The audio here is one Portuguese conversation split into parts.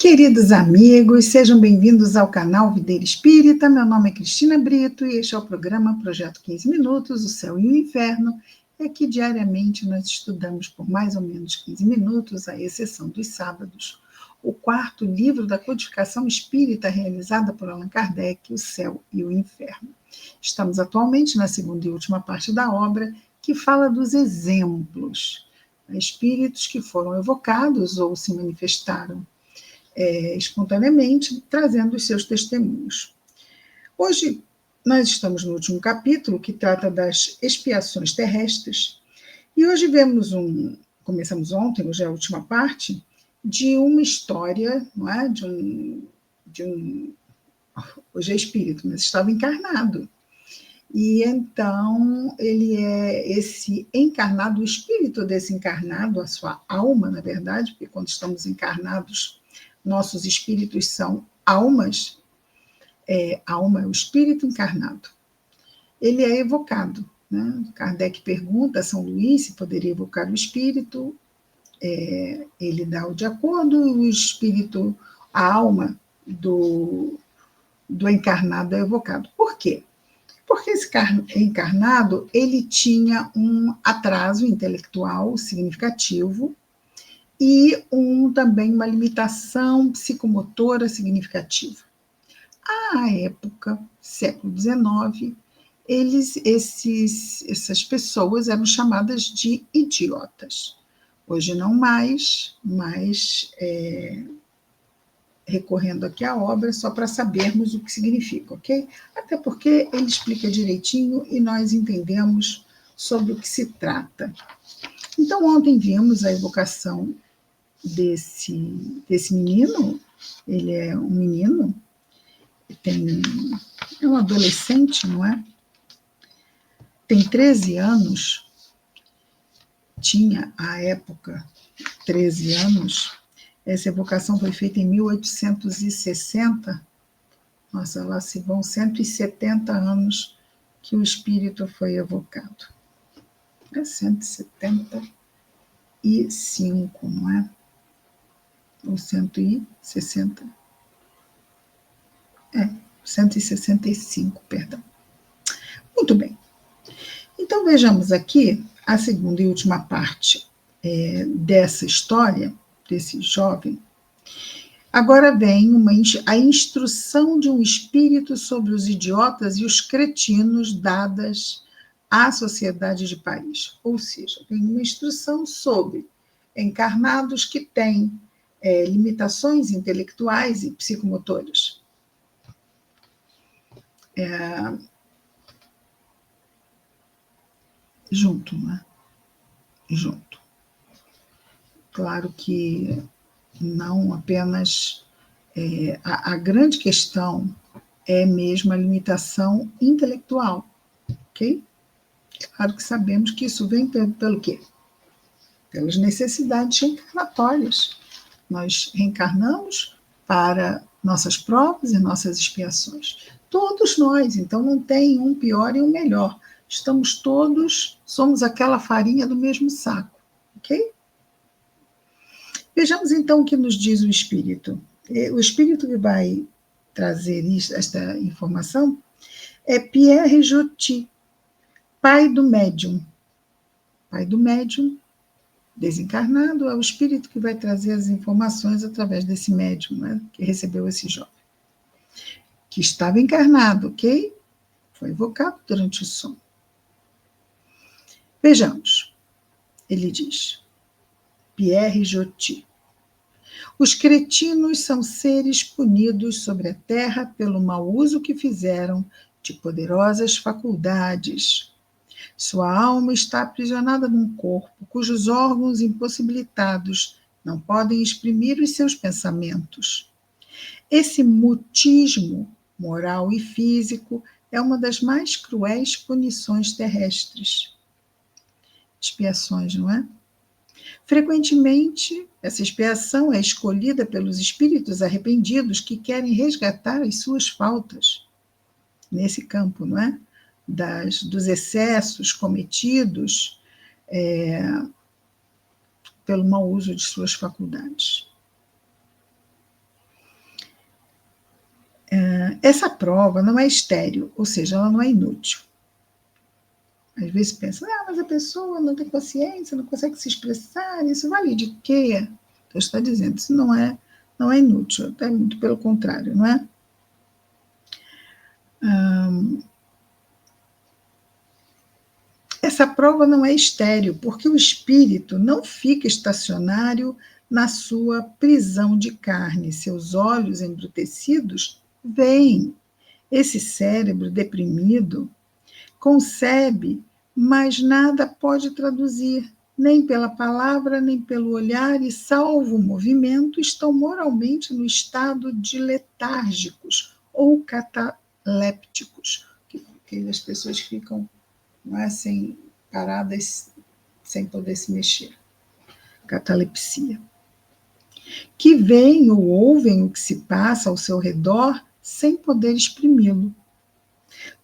Queridos amigos, sejam bem-vindos ao canal Videira Espírita. Meu nome é Cristina Brito e este é o programa Projeto 15 Minutos, o Céu e o Inferno. E aqui diariamente nós estudamos por mais ou menos 15 minutos, à exceção dos sábados, o quarto livro da codificação espírita realizada por Allan Kardec, O Céu e o Inferno. Estamos atualmente na segunda e última parte da obra, que fala dos exemplos, espíritos que foram evocados ou se manifestaram espontaneamente, trazendo os seus testemunhos. Hoje, nós estamos no último capítulo, que trata das expiações terrestres, e hoje começamos ontem, hoje é a última parte, de uma história, não é? Hoje é espírito, mas estava encarnado. E então, ele é esse encarnado, o espírito desse encarnado, a sua alma, na verdade, porque quando estamos encarnados, nossos espíritos são almas, alma é o espírito encarnado. Ele é evocado. Né? Kardec pergunta a São Luís se poderia evocar o espírito, ele dá o de acordo, o espírito, a alma do encarnado é evocado. Por quê? Porque esse encarnado, ele tinha um atraso intelectual significativo, e também uma limitação psicomotora significativa. À época, século XIX, essas pessoas eram chamadas de idiotas. Hoje não mais, mas recorrendo aqui à obra só para sabermos o que significa, ok? Até porque ele explica direitinho e nós entendemos sobre o que se trata. Então, ontem vimos a evocação desse menino. Ele é um menino, é um adolescente, não é? Tem 13 anos, tinha, à época, 13 anos. Essa evocação foi feita em 1860. Nossa, lá se vão 170 anos que o espírito foi evocado. É 175, não é? Ou 160. 165, perdão. Muito bem. Então, vejamos aqui a segunda e última parte dessa história, desse jovem. Agora vem a instrução de um espírito sobre os idiotas e os cretinos dadas à sociedade de Paris. Ou seja, vem uma instrução sobre encarnados que têm limitações intelectuais e psicomotoras. Junto, né? Junto. Claro que não apenas... a grande questão é mesmo a limitação intelectual, ok? Claro que sabemos que isso vem pelo quê? Pelas necessidades reencarnatórias. Nós reencarnamos para nossas provas e nossas expiações. Todos nós, então não tem um pior e um melhor. Somos aquela farinha do mesmo saco, ok? Vejamos então o que nos diz o Espírito. O Espírito que vai trazer esta informação é Pierre Joty, pai do médium. Pai do médium, desencarnado, é o Espírito que vai trazer as informações através desse médium, né, que recebeu esse jovem. Que estava encarnado, ok? Foi evocado durante o sono. Vejamos, ele diz, Pierre Joty: os cretinos são seres punidos sobre a terra pelo mau uso que fizeram de poderosas faculdades. Sua alma está aprisionada num corpo cujos órgãos impossibilitados não podem exprimir os seus pensamentos. Esse mutismo moral e físico é uma das mais cruéis punições terrestres. Expiações, não é? Frequentemente, essa expiação é escolhida pelos espíritos arrependidos que querem resgatar as suas faltas nesse campo, não é? Dos excessos cometidos pelo mau uso de suas faculdades. Essa prova não é estéril, ou seja, ela não é inútil. Às vezes pensa, mas a pessoa não tem consciência, não consegue se expressar, isso vale de quê? Então está dizendo, isso não é inútil, até muito pelo contrário, não é? Essa prova não é estéril, porque o espírito não fica estacionário na sua prisão de carne. Seus olhos embrutecidos veem. Esse cérebro deprimido concebe, mas nada pode traduzir, nem pela palavra, nem pelo olhar, e, salvo o movimento, estão moralmente no estado de letárgicos ou catalépticos, que as pessoas ficam paradas, sem poder se mexer. Catalepsia. Que veem ou ouvem o que se passa ao seu redor sem poder exprimi-lo.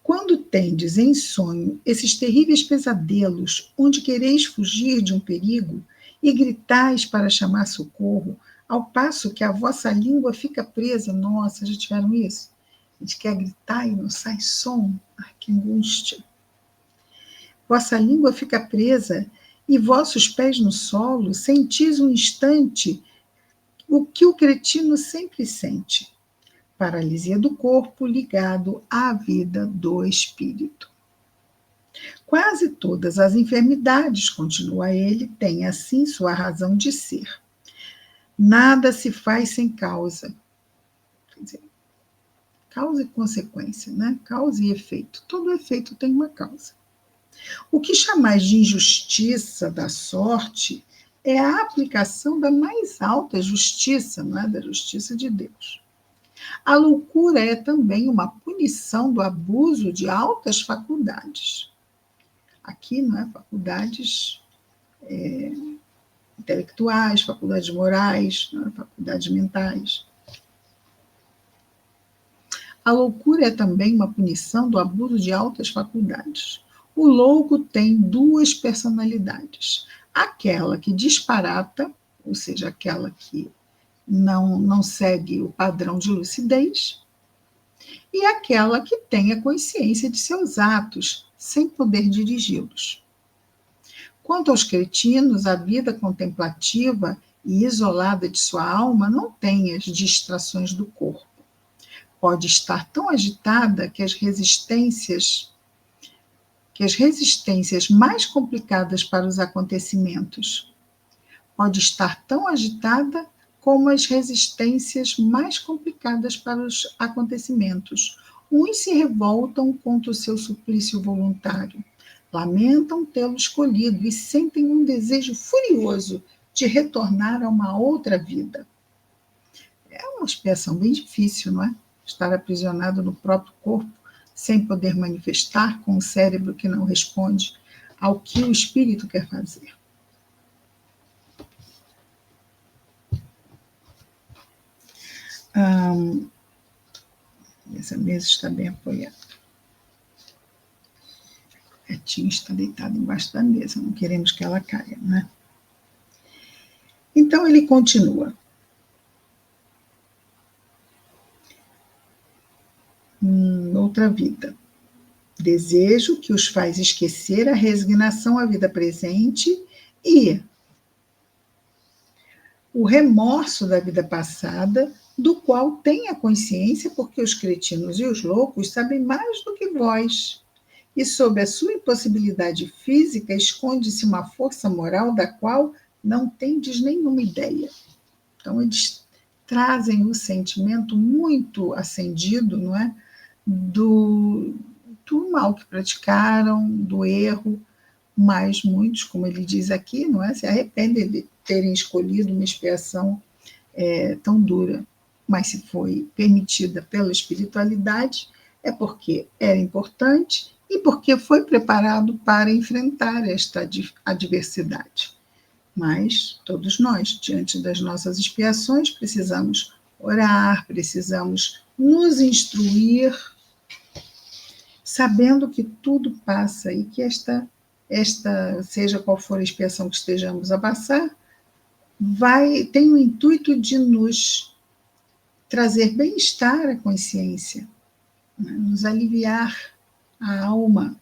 Quando tendes em sonho esses terríveis pesadelos, onde quereis fugir de um perigo e gritais para chamar socorro, ao passo que a vossa língua fica presa, nossa, já tiveram isso? A gente quer gritar e não sai som, que angústia. Vossa língua fica presa e vossos pés no solo, sentis um instante o que o cretino sempre sente: paralisia do corpo ligado à vida do espírito. Quase todas as enfermidades, continua ele, têm assim sua razão de ser. Nada se faz sem causa. Quer dizer, causa e consequência, né? Causa e efeito. Todo efeito tem uma causa. O que chamais de injustiça da sorte é a aplicação da mais alta justiça, não é? Da justiça de Deus. A loucura é também uma punição do abuso de altas faculdades. Aqui, não é? Faculdades intelectuais, faculdades morais, não é? Faculdades mentais. A loucura é também uma punição do abuso de altas faculdades. O louco tem duas personalidades. Aquela que disparata, ou seja, aquela que não segue o padrão de lucidez, e aquela que tem a consciência de seus atos, sem poder dirigi-los. Quanto aos cretinos, a vida contemplativa e isolada de sua alma não tem as distrações do corpo. Pode estar tão agitada que as resistências mais complicadas para os acontecimentos. Pode estar tão agitada como as resistências mais complicadas para os acontecimentos. Uns se revoltam contra o seu suplício voluntário, lamentam tê-lo escolhido e sentem um desejo furioso de retornar a uma outra vida. É uma expiação bem difícil, não é? Estar aprisionado no próprio corpo, sem poder manifestar, com o cérebro que não responde ao que o espírito quer fazer. Essa mesa está bem apoiada. A Tinha está deitada embaixo da mesa, não queremos que ela caia, né? Então ele continua. Outra vida. Desejo que os faz esquecer a resignação à vida presente e o remorso da vida passada, do qual tem a consciência, porque os cretinos e os loucos sabem mais do que vós. E sob a sua impossibilidade física esconde-se uma força moral da qual não tendes nenhuma ideia. Então, eles trazem o sentimento muito acendido, não é? Do mal que praticaram, do erro, mas muitos, como ele diz aqui, não é? Se arrependem de terem escolhido uma expiação tão dura, mas se foi permitida pela espiritualidade, é porque era importante e porque foi preparado para enfrentar esta adversidade. Mas todos nós, diante das nossas expiações, precisamos orar, precisamos nos instruir, sabendo que tudo passa e que esta, seja qual for a expiação que estejamos a passar, tem o intuito de nos trazer bem-estar à consciência, né? Nos aliviar a alma,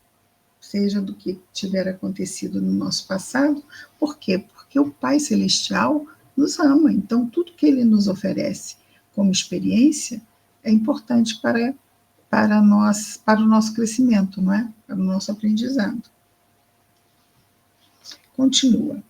seja do que tiver acontecido no nosso passado. Por quê? Porque o Pai Celestial nos ama, então tudo que Ele nos oferece como experiência é importante para o nosso crescimento, não é? Para o nosso aprendizado. Continua.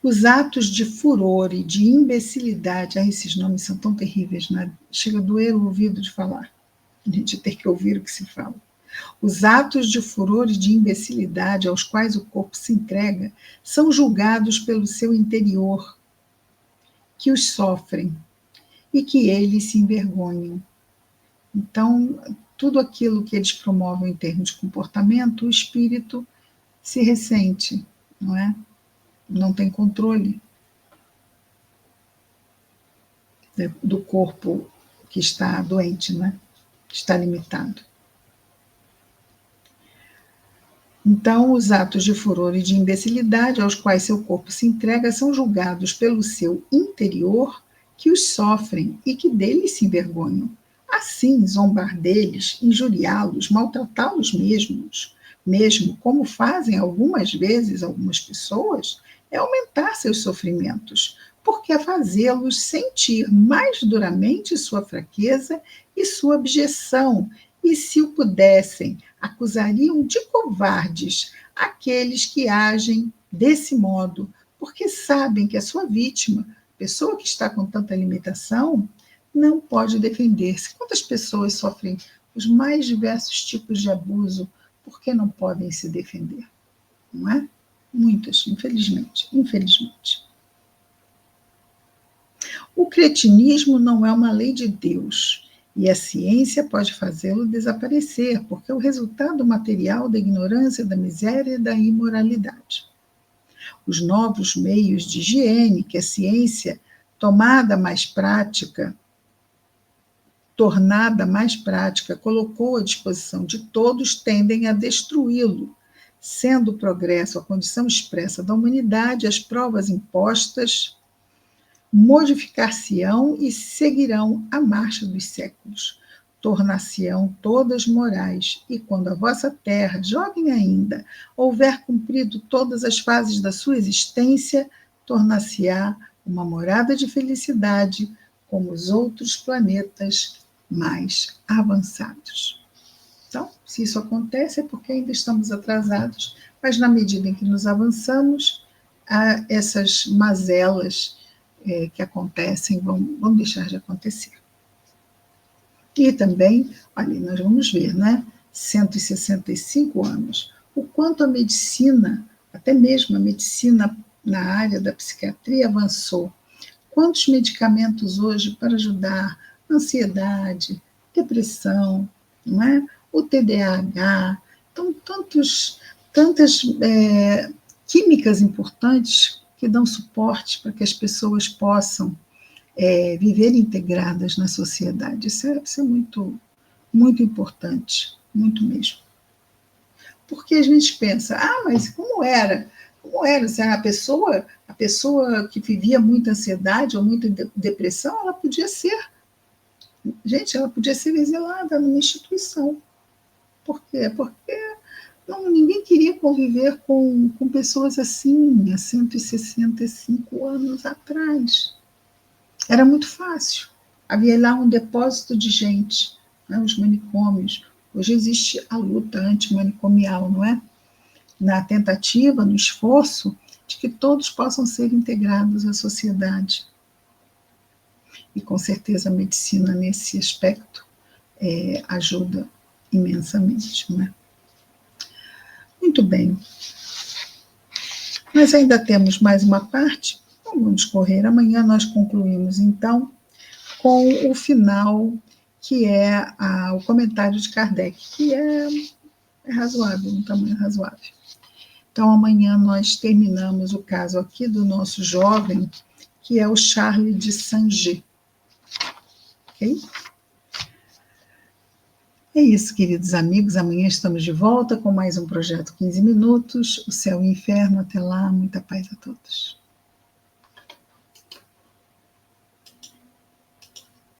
Os atos de furor e de imbecilidade, esses nomes são tão terríveis, né? Chega a doer o ouvido de falar, a gente ter que ouvir o que se fala. Os atos de furor e de imbecilidade aos quais o corpo se entrega são julgados pelo seu interior, que os sofrem e que eles se envergonham. Então, tudo aquilo que eles promovem em termos de comportamento, o espírito se ressente, não é? Não tem controle do corpo que está doente, né? Está limitado. Então, os atos de furor e de imbecilidade aos quais seu corpo se entrega são julgados pelo seu interior, que os sofrem e que deles se envergonham. Assim, zombar deles, injuriá-los, maltratá-los mesmo como fazem algumas vezes algumas pessoas, é aumentar seus sofrimentos, porque é fazê-los sentir mais duramente sua fraqueza e sua abjeção, e se o pudessem, acusariam de covardes aqueles que agem desse modo, porque sabem que a sua vítima, pessoa que está com tanta limitação, não pode defender-se. Quantas pessoas sofrem os mais diversos tipos de abuso porque não podem se defender? Não é? Muitas, infelizmente. O cretinismo não é uma lei de Deus, e a ciência pode fazê-lo desaparecer, porque é o resultado material da ignorância, da miséria e da imoralidade. Os novos meios de higiene que a ciência, tornada mais prática, colocou à disposição de todos, tendem a destruí-lo, sendo o progresso a condição expressa da humanidade, as provas impostas modificar-se-ão e seguirão a marcha dos séculos. Tornar-se-ão todas morais, e quando a vossa terra, jovem ainda, houver cumprido todas as fases da sua existência, tornar-se-á uma morada de felicidade, como os outros planetas mais avançados. Então, se isso acontece, é porque ainda estamos atrasados, mas na medida em que nos avançamos, essas mazelas que acontecem vão deixar de acontecer. E também, ali nós vamos ver, né? 165 anos, o quanto a medicina, até mesmo a medicina na área da psiquiatria avançou. Quantos medicamentos hoje para ajudar ansiedade, depressão, não é? O TDAH, então tantas químicas importantes que dão suporte para que as pessoas possam viver integradas na sociedade. Isso é muito, muito importante, muito mesmo. Porque a gente pensa, mas como era? Como era? Se a pessoa que vivia muita ansiedade ou muita depressão, ela podia ser exilada numa instituição. Por quê? Porque ninguém queria conviver com pessoas assim, há 165 anos atrás. Era muito fácil. Havia lá um depósito de gente, né, os manicômios. Hoje existe a luta antimanicomial, não é? Na tentativa, no esforço de que todos possam ser integrados à sociedade. E com certeza a medicina nesse aspecto ajuda imensamente, não é? Muito bem. Mas ainda temos mais uma parte, vamos correr. Amanhã nós concluímos, então, com o final, que é o comentário de Kardec, que é razoável, um tamanho razoável. Então, amanhã nós terminamos o caso aqui do nosso jovem, que é o Charles de Saint-Gé. Ok? É isso, queridos amigos. Amanhã estamos de volta com mais um Projeto 15 Minutos. O Céu e o Inferno. Até lá. Muita paz a todos.